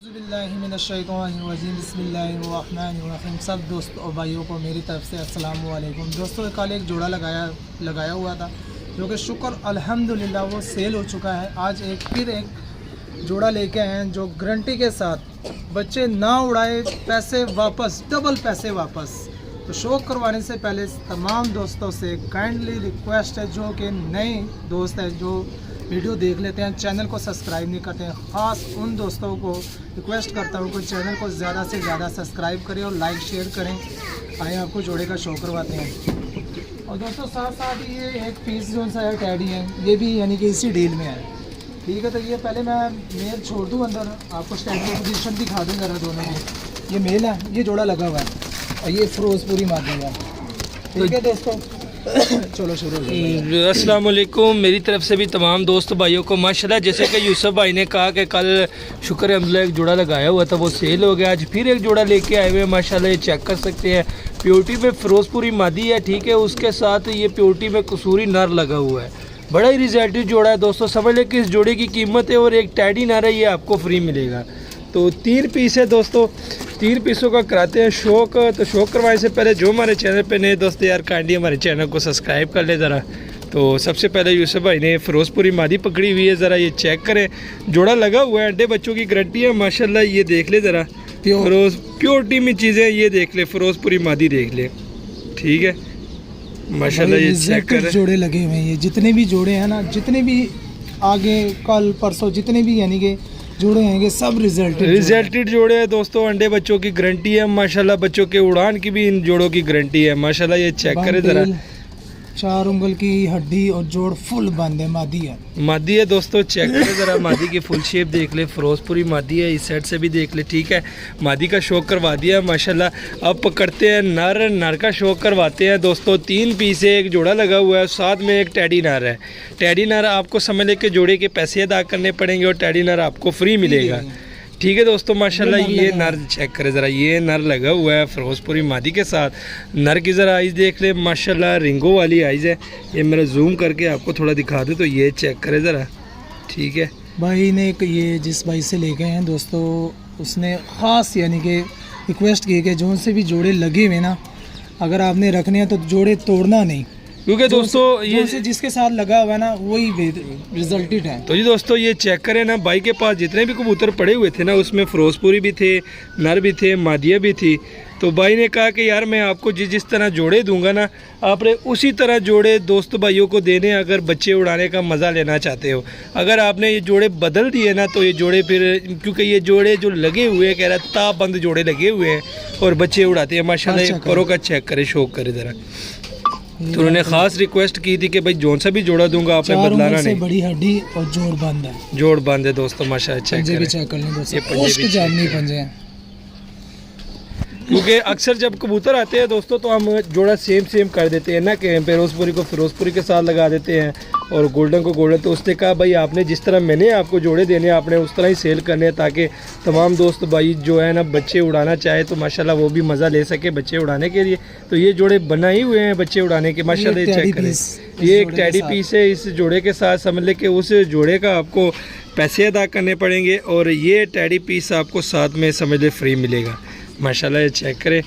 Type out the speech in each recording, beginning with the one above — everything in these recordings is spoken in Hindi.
बिस्मिल्लाहिर्रहमानिर्रहीम। सब दोस्तों और भाइयों को मेरी तरफ से अस्सलाम वालेकुम। दोस्तों कल एक जोड़ा लगाया हुआ था जो कि शुक्र अल्हम्दुलिल्लाह वो सेल हो चुका है। आज फिर एक जोड़ा लेके आए हैं जो गारंटी के साथ बच्चे ना उड़ाए पैसे वापस, डबल पैसे वापस। तो शौक़ करवाने से पहले तमाम दोस्तों से काइंडली रिक्वेस्ट है, जो कि नए दोस्त हैं जो वीडियो देख लेते हैं चैनल को सब्सक्राइब नहीं करते हैं, ख़ास उन दोस्तों को रिक्वेस्ट करता हूँ कि चैनल को ज़्यादा से ज़्यादा सब्सक्राइब करें और लाइक शेयर करें। आइए आपको जोड़े का शो करवाते हैं। और दोस्तों साथ साथ ये एक पीस जो सा है टैडी है, ये भी यानी कि इसी डील में है। ठीक है, तो ये पहले मैं मेल छोड़ दूँ अंदर, आपको स्टैंडिंग पोजीशन दिखा दूँ ज़रा दोनों में। ये मेल है, ये जोड़ा लगा हुआ है और ये फिरोजपुरी मादी है। ठीक है दोस्तों, चलो शुरू। अस्सलाम वालेकुम। मेरी तरफ से भी तमाम दोस्त भाइयों को माशाल्लाह, जैसे कि यूसुफ भाई ने कहा कि कल शुक्र अल्हम्दुलिल्लाह एक जोड़ा लगाया हुआ था वो सेल हो गया। आज फिर एक जोड़ा लेके आए हुए हैं माशाल्लाह। ये चेक कर सकते हैं, प्योरिटी में फिरोजपुरी मादी है। ठीक है, उसके साथ ये प्योरिटी में कसूरी नर लगा हुआ है। बड़ा ही रिजल्टिव जोड़ा है दोस्तों। समझ लें कि इस जोड़े की कीमत है और एक टैडी नर है, ये आपको फ्री मिलेगा। तो 3 पीस है दोस्तों, 3 पीसों का कराते हैं शौक। तो शौक करवाने से पहले जो हमारे चैनल पे नए दोस्त यार काइंडली हमारे चैनल को सब्सक्राइब कर ले ज़रा। तो सबसे पहले यूसुफ भाई ने फिरोजपुरी मादी पकड़ी हुई है, ज़रा ये चेक करें। जोड़ा लगा हुआ है, अंडे बच्चों की गारंटी है माशाल्लाह। ये देख ले ज़रा, प्योरिटी में चीज़ें ये देख ले, फिरोजपुरी मादी देख ले। ठीक है माशाल्लाह, ये चेक करें। जोड़े लगे हुए हैं, ये जितने भी जोड़े हैं ना, जितने भी आगे कल परसों जितने भी यानी कि जोड़े हैं, सब रिजल्टेड जोड़े हैं दोस्तों। अंडे बच्चों की गारंटी है माशाल्लाह, बच्चों के उड़ान की भी इन जोड़ों की गारंटी है माशाल्लाह। ये चेक करें ज़रा, 4 उंगल की हड्डी और जोड़ फुल बंद है, मादी है दोस्तों। चेक करें ज़रा, मादी की फुल शेप देख ले, फिरोजपुरी मादी है। इस साइड से भी देख ले। ठीक है, मादी का शौक करवा दिया माशाल्लाह। अब पकड़ते हैं नर का शौक करवाते हैं दोस्तों। 3 पीस है, एक जोड़ा लगा हुआ है, साथ में एक टैडी नर है। टैडी नर आपको समझ ले के जोड़े के पैसे अदा करने पड़ेंगे और टैडी नर आपको फ्री मिलेगा। ठीक है दोस्तों माशाल्लाह। ये नर चेक करें ज़रा, ये नर लगा हुआ है फिरोजपुरी मादी के साथ। नर की ज़रा आइज़ देख ले माशाल्लाह, रिंगो वाली आइज़ है। ये मेरा जूम करके आपको थोड़ा दिखा दूँ तो ये चेक करें ज़रा। ठीक है, भाई ने ये जिस भाई से ले गए हैं दोस्तों, उसने ख़ास यानी कि रिक्वेस्ट की कि जो उनसे भी जोड़े लगे हुए ना, अगर आपने रखने हैं तो जोड़े तोड़ना नहीं, क्योंकि दोस्तों ये जिसके साथ लगा हुआ है ना वही रिजल्टेड है। तो जी दोस्तों ये चेक करें ना, भाई के पास जितने भी कबूतर पड़े हुए थे ना, उसमें फिरोजपुरी भी थे, नर भी थे, मादिया भी थी। तो भाई ने कहा कि यार मैं आपको जिस तरह जोड़े दूंगा ना, आपने उसी तरह जोड़े दोस्त भाइयों को देने, अगर बच्चे उड़ाने का मज़ा लेना चाहते हो। अगर आपने ये जोड़े बदल दिए ना तो ये जोड़े फिर, क्योंकि ये जोड़े जो लगे हुए कह रहा है ताबंद जोड़े लगे हुए हैं और बच्चे उड़ाते हैं माशाल्लाह। करो का चेक करे, शौक करे ज़रा। तो उन्होंने खास रिक्वेस्ट की थी कि भाई जोन सा भी जोड़ा दूंगा आपने बदलाना नहीं। बड़ी हड्डी और जोड़ बंद है, जोड़ बंद है दोस्तों माशाल्लाह। चेक कर लें दोस्तों, पंजे हैं। क्योंकि अक्सर जब कबूतर आते हैं दोस्तों तो हम जोड़ा सेम कर देते हैं ना, कि फिरोजपुरी को फिरोजपुरी के साथ लगा देते हैं और गोल्डन को गोल्डन। तो उसने कहा भाई आपने जिस तरह मैंने आपको जोड़े देने आपने उस तरह ही सेल करने हैं, ताकि तमाम दोस्त भाई जो है ना बच्चे उड़ाना चाहे तो माशाल्लाह वो भी मज़ा ले सके बच्चे उड़ाने के लिए। तो ये जोड़े बना ही हुए हैं बच्चे उड़ाने के माशाल्लाह। चेक करें, ये एक टैडी पीस है। इस जोड़े के साथ समझ ले कि उस जोड़े का आपको पैसे अदा करने पड़ेंगे और ये टैडी पीस आपको साथ में समझ ले फ्री मिलेगा माशाल्लाह। ये चेक करें,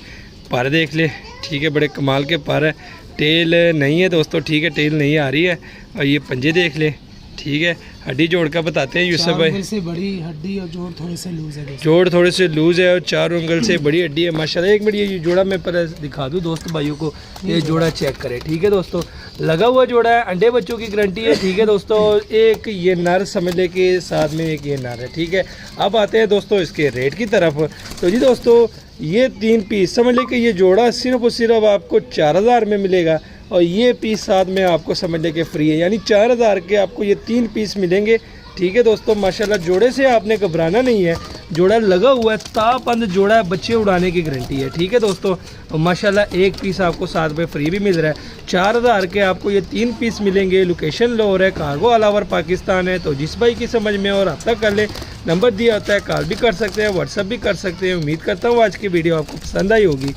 पर देख ले। ठीक है, बड़े कमाल के पर है। टेल नहीं है दोस्तों, ठीक है, टेल नहीं आ रही है। और ये पंजे देख ले। ठीक है, हड्डी जोड़ का बताते हैं यूसुफ भाई। से बड़ी हड्डी और जोड़ थोड़े से लूज है, जोड़ थोड़े से लूज है और 4 उंगल से बड़ी हड्डी है माशाल्लाह। एक मिनट ये जोड़ा मैं पहले दिखा दूँ दोस्त भाइयों को, ये जोड़ा चेक करें। ठीक है दोस्तों, लगा हुआ जोड़ा है, अंडे बच्चों की गारंटी है। ठीक है दोस्तों, एक ये नर समझ ले के साथ में एक ये नर है। ठीक है, अब आते हैं दोस्तों इसके रेट की तरफ। तो जी दोस्तों ये 3 पीस समझ ले कि ये जोड़ा सिर्फ और सिर्फ आपको 4000 में मिलेगा और ये पीस साथ में आपको समझ ले के फ्री है, यानी 4000 के आपको ये 3 पीस मिलेंगे। ठीक है दोस्तों माशाल्लाह, जोड़े से आपने घबराना नहीं है, जोड़ा लगा हुआ है, ताबंद जोड़ा है, बच्चे उड़ाने की गारंटी है। ठीक है दोस्तों माशाल्लाह, एक पीस आपको साथ में फ्री भी मिल रहा है। 4000 के आपको ये 3 पीस मिलेंगे। लोकेशन लाहौर है, कार्गो अलावर पाकिस्तान है। तो जिस भाई की समझ में और रब्ता कर ले, नंबर दिया होता है, कॉल भी कर सकते हैं, व्हाट्सअप भी कर सकते हैं। उम्मीद करता हूँ आज की वीडियो आपको पसंद आई होगी।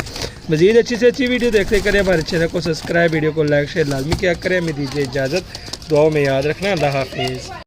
मज़ीद अच्छी से अच्छी वीडियो देखते करें, हमारे चैनल को सब्सक्राइब, वीडियो को लाइक शेयर लाजमी क्या करें। हमें दीजिए इजाज़त, दुआओं में याद रखना। अल्लाह हाफिज़।